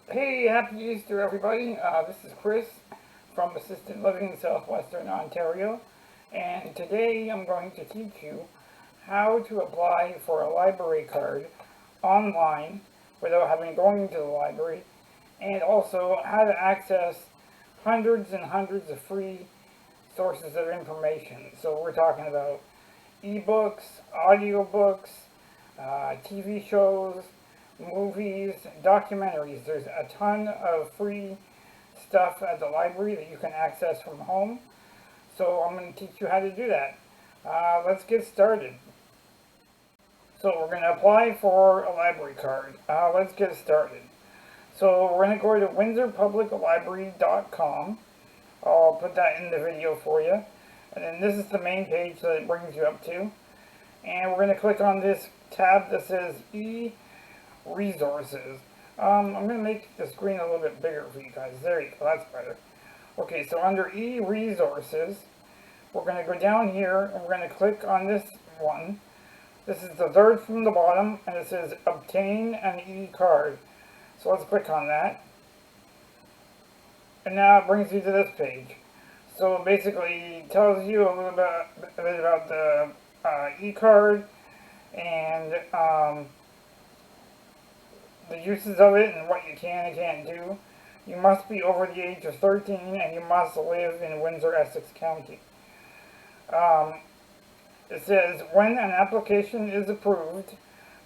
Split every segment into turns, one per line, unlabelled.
Hey, happy Easter, everybody. This is Chris from Assisted Living, Southwestern Ontario, and today I'm going to teach you how to apply for a library card online without having going to the library, and also how to access hundreds and hundreds of free sources of information. So we're talking about ebooks, audiobooks, TV shows, movies, documentaries. There's a ton of free stuff at the library that you can access from home. So I'm going to teach you how to do that. Let's get started. So we're going to apply for a library card. Let's get started. So we're going to go to windsorpubliclibrary.com. I'll put that in the video for you. And then this is the main page that it brings you up to. And we're going to click on this tab that says eResources. I'm going to make the screen a little bit bigger for you guys. There you go, that's better. Okay, so under eResources, we're going to go down here and we're going to click on this one. This is the third from the bottom, and it says Obtain an e-card. So let's click on that. And now it brings you to this page. So basically it tells you a bit about the e-card and the uses of it and what you can and can't do. You must be over the age of 13 and you must live in Windsor, Essex County. It says, when an application is approved,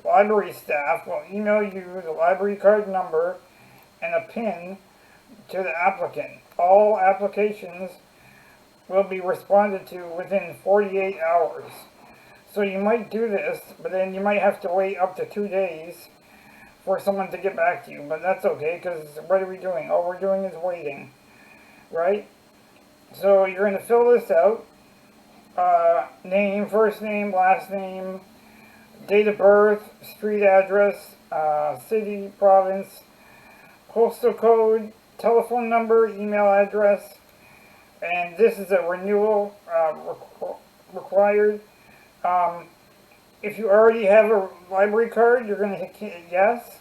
library staff will email you the library card number and a PIN to the applicant. All applications will be responded to within 48 hours. So you might do this, but then you might have to wait up to 2 days for someone to get back to you. But that's okay, because what are we doing? All we're doing is waiting, right? So you're going to fill this out. Name, first name, last name, date of birth, street address, city, province, postal code, telephone number, email address, and this is a renewal required. If you already have a library card, you're going to hit yes.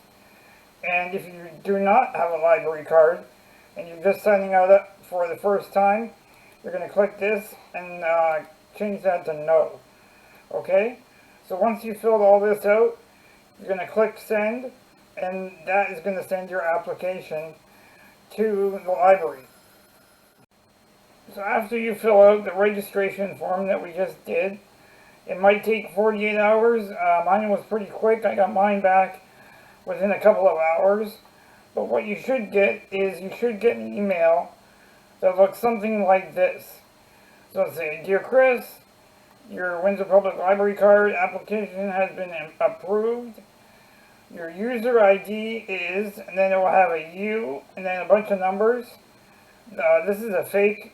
And if you do not have a library card and you're just signing out for the first time, you're going to click this and change that to no. Okay? So once you filled all this out, you're going to click send, and that is going to send your application to the library. So after you fill out the registration form that we just did, it might take 48 hours. Mine was pretty quick. I got mine back within a couple of hours. But what you should get is you should get an email that looks something like this. So let's say, Dear Chris, your Windsor Public Library card application has been approved. Your user ID is, and then it will have a U, and then a bunch of numbers. This is a fake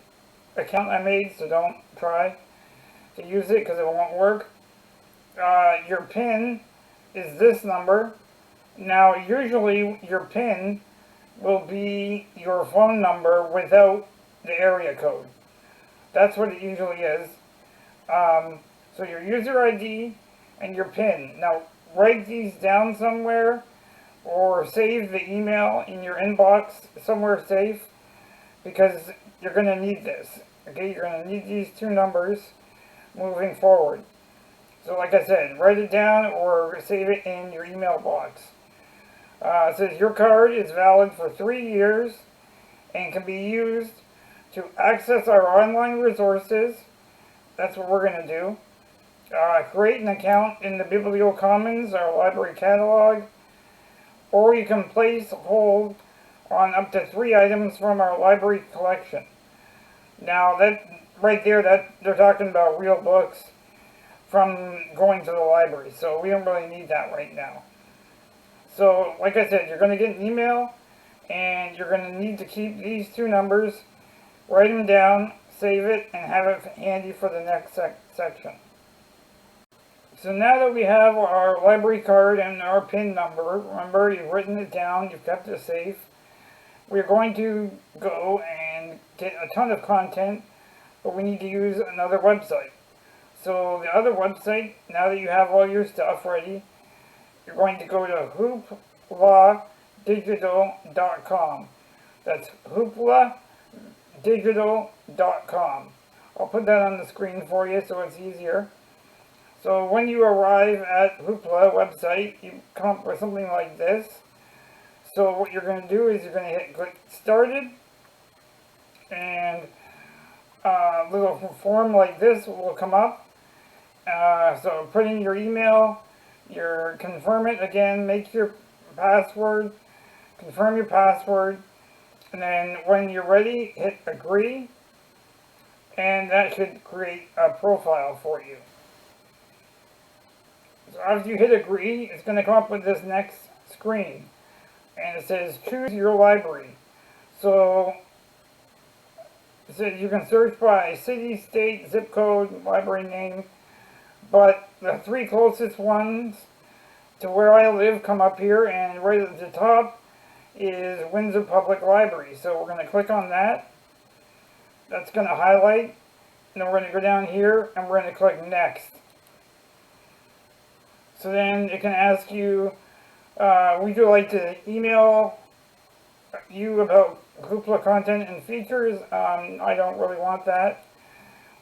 account I made, so don't try to use it because it won't work. Your PIN is this number. Now, usually your PIN will be your phone number without the area code. That's what it usually is. So your user ID and your PIN. Now, write these down somewhere or save the email in your inbox somewhere safe, because you're going to need this. Okay, you're going to need these two numbers moving forward. So like I said, write it down or save it in your email box. It says your card is valid for 3 years and can be used to access our online resources. That's what we're going to do. Create an account in the Bibliocommons, our library catalog, or you can place hold on up to 3 items from our library collection. Now that right there, that they're talking about real books from going to the library, so we don't really need that right now. So like I said, you're going to get an email and you're going to need to keep these 2 numbers, write them down, save it, and have it handy for the next section. So now that we have our library card and our PIN number, remember, you've written it down, you've kept it safe, we're going to go and get a ton of content, but we need to use another website. So the other website, now that you have all your stuff ready, you're going to go to Hoopvoix hoopvoixdigital.com. That's hoopvoixdigital.com. I'll put that on the screen for you so it's easier. So when you arrive at Hoopvoix website, you come up with something like this. So what you're going to do is you're going to hit click started, and a little form like this will come up. So put in your email, confirm it again, make your password, confirm your password, and then when you're ready, hit agree, and that should create a profile for you. So after you hit agree, it's going to come up with this next screen, and it says choose your library. So it says you can search by city, state, zip code, library name, but the three closest ones to where I live come up here, and right at the top is Windsor Public Library. So we're going to click on that. That's going to highlight, and then we're going to go down here and we're going to click next. So then it can ask you, would you like to email you about Hoopvoix content and features? I don't really want that.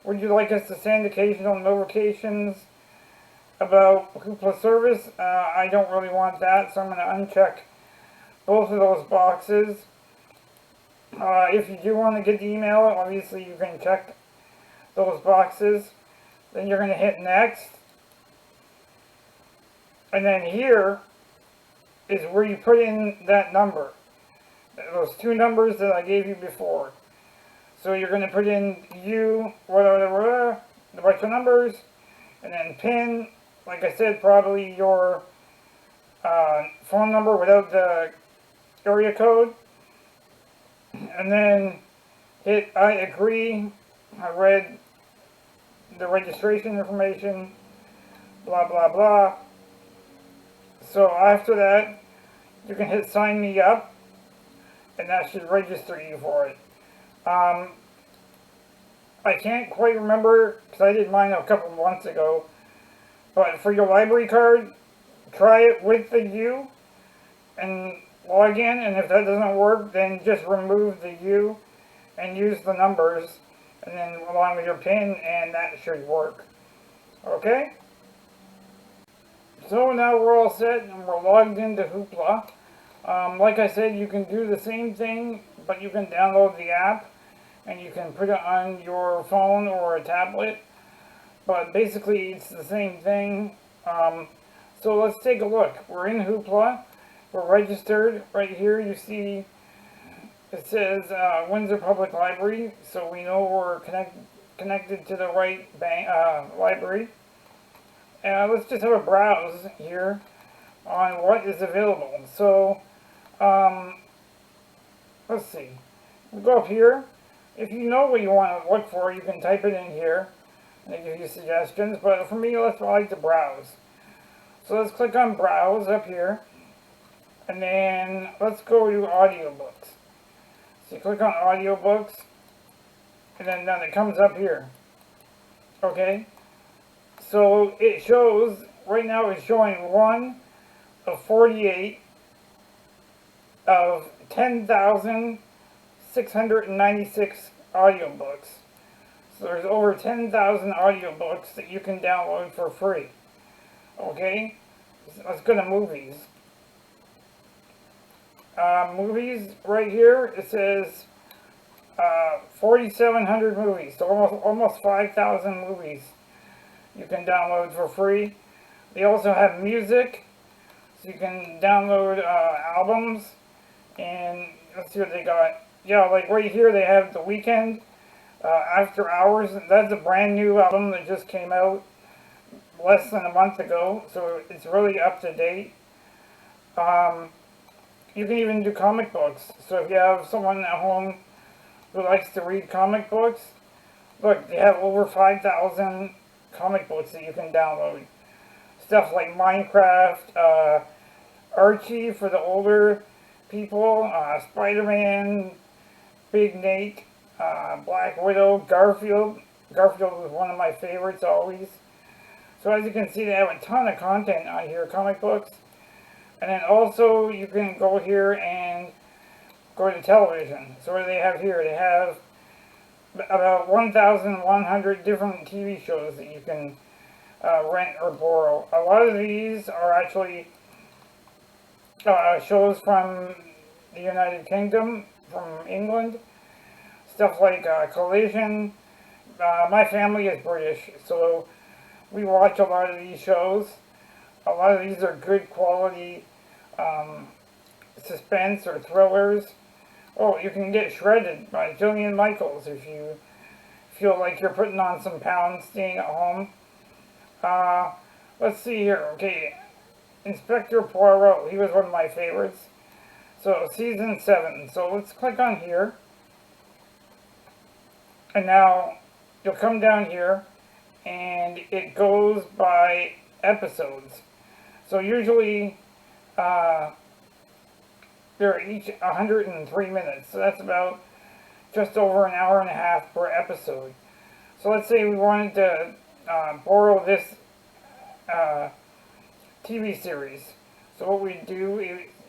Would you like us to send occasional notifications about Hoopvoix service? I don't really want that, so I'm going to uncheck both of those boxes. If you do want to get the email, obviously you can check those boxes. Then you're going to hit next. And then here is where you put in that number. Those two numbers that I gave you before. So you're going to put in a bunch of numbers, and then PIN, like I said, probably your phone number without the area code. And then hit I agree. I read the registration information, blah blah blah. So after that, you can hit sign me up, and that should register you for it. I can't quite remember, because I did mine a couple months ago, but for your library card, try it with the U and log in, and if that doesn't work, then just remove the U and use the numbers, and then along with your PIN, and that should work. Okay? So now we're all set, and we're logged into Hoopvoix. Like I said, you can do the same thing, but you can download the app, and you can put it on your phone or a tablet. But basically, it's the same thing. So let's take a look. We're in Hoopvoix. We're registered. Right here, you see it says Windsor Public Library, so we know we're connected to the right library. Let's just have a browse here on what is available. So, let's see. We'll go up here. If you know what you want to look for, you can type it in here, and they give you suggestions. But for me, I like to browse. So let's click on Browse up here, and then let's go to Audiobooks. So you click on Audiobooks, and then it comes up here. Okay? So it shows, right now it's showing 1 of 48 of 10,696 audiobooks. So there's over 10,000 audiobooks that you can download for free. Okay? Let's go to movies. Movies, right here, it says 4,700 movies, so almost 5,000 movies you can download for free. They also have music, so you can download albums, and let's see what they got. Yeah, like right here they have The Weeknd, After Hours. That's a brand new album that just came out less than a month ago, so it's really up to date. You can even do comic books, so if you have someone at home who likes to read comic books, look, they have over 5,000 comic books that you can download. Stuff like Minecraft, Archie for the older people, Spider-Man, Big Nate, Black Widow, Garfield. Garfield was one of my favorites always. So as you can see, they have a ton of content on here, comic books. And then also you can go here and go to television. So what do they have here? They have about 1,100 different TV shows that you can rent or borrow. A lot of these are actually shows from the United Kingdom, from England. Stuff like Collision. My family is British, so we watch a lot of these shows. A lot of these are good quality suspense or thrillers. Oh, you can get Shredded by Jillian Michaels if you feel like you're putting on some pounds staying at home. Let's see here. Okay, Inspector Poirot, he was one of my favorites. So, season 7. So, let's click on here. And now, you'll come down here, and it goes by episodes. So, usually, they're each 103 minutes. So, that's about just over an hour and a half per episode. So, let's say we wanted to borrow this TV series. So what we do,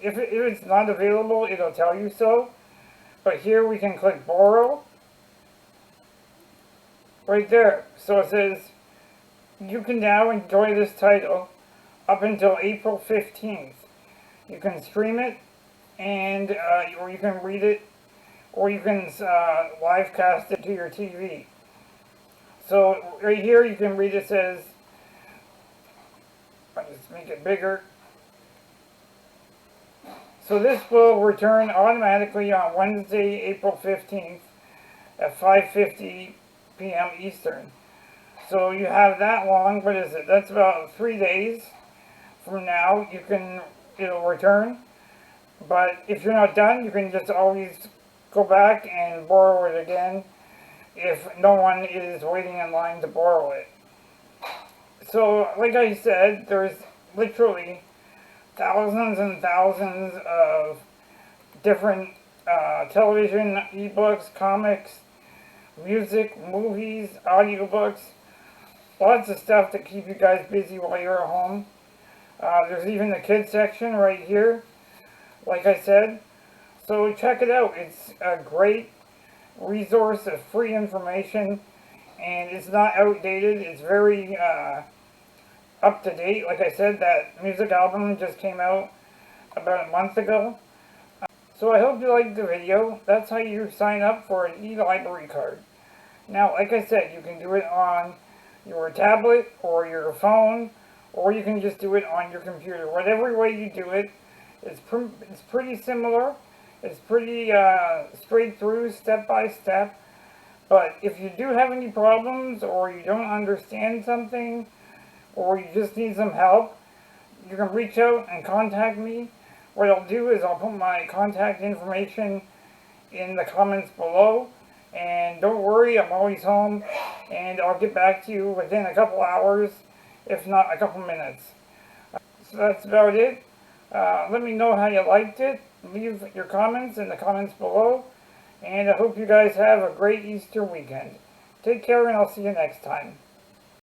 if it's not available, it'll tell you so. But here we can click borrow. Right there. So it says, you can now enjoy this title up until April 15th. You can stream it, and or you can read it, or you can live cast it to your TV. So right here you can read, it says, I'll just make it bigger. So this will return automatically on Wednesday, April 15th at 5:50 p.m. Eastern. So you have that long. What is it? That's about 3 days from now. It'll return. But if you're not done, you can just always go back and borrow it again if no one is waiting in line to borrow it. So, like I said, there's literally thousands and thousands of different television, ebooks, comics, music, movies, audiobooks, lots of stuff to keep you guys busy while you're at home. There's even a kids section right here, like I said. So check it out. It's a great resource of free information, and it's not outdated. It's very up to date. Like I said, that music album just came out about a month ago. So I hope you liked the video. That's how you sign up for an eLibrary card. Now, like I said, you can do it on your tablet or your phone, or you can just do it on your computer. Whatever way you do it, it's pretty similar. It's pretty straight through, step by step. But if you do have any problems, or you don't understand something, or you just need some help, you can reach out and contact me. What I'll do is I'll put my contact information in the comments below. And don't worry, I'm always home, and I'll get back to you within a couple hours, if not a couple minutes. So that's about it. Let me know how you liked it. Leave your comments in the comments below. And I hope you guys have a great Easter weekend. Take care, and I'll see you next time.